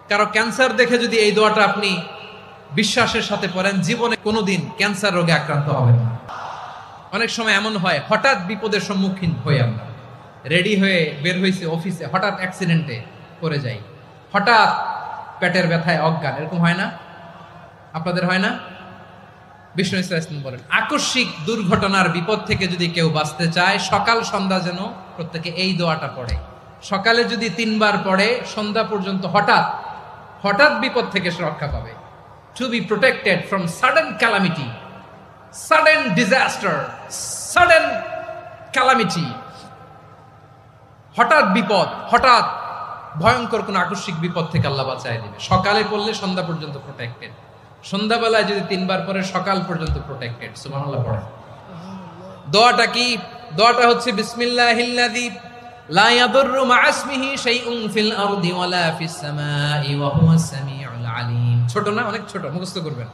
কারো ক্যান্সার দেখে যদি এই দোয়াটা আপনি বিশ্বাসের সাথে পড়েন, জীবনে কোনোদিন ক্যান্সার রোগে আক্রান্ত হবেন না। অনেক সময় এমন হয়, হঠাৎ বিপদের সম্মুখীন হই আমরা, রেডি হয়ে বের হয়েছে অফিসে, হঠাৎ অ্যাক্সিডেন্টে পড়ে যাই, হঠাৎ পেটের ব্যথায় অজ্ঞান, এরকম হয় না? আপনাদের হয় না? বিষ্ণু ইসলাম বলেন, আকস্মিক দুর্ঘটনার বিপদ থেকে যদি কেউ বাঁচতে চায়, সকাল সন্ধ্যা যেন প্রত্যেকে এই দোয়াটা পড়ে। সকালে যদি 3 বার পড়ে, সন্ধ্যা পর্যন্ত হঠাৎ হঠাৎ বিপদ থেকে সে রক্ষা পাবে। To be protected from sudden calamity, sudden disaster, sudden calamity, হঠাৎ বিপদ, হঠাৎ ভয়ঙ্কর কোন আকস্মিক বিপদ থেকে আল্লাহ বাঁচায় দিবে। সকালে পড়লে সন্ধ্যা পর্যন্ত প্রোটেক্টেড, সন্ধ্যাবেলায় যদি 3 বার পরে সকাল পর্যন্ত প্রোটেক্টেড। সুবহানাল্লাহ পড়ে। দোয়াটা কি? দোয়াটা হচ্ছে বিসমিল্লাহিল্লাযী লা ইয়াদুররু মা ইসমিহি শাইউন ফিল আরদি ওয়ালা ফিস সামাই ওয়া হুয়াস সামিউল আলিম। ছোট না? অনেক ছোট, মুখস্থ করবেন।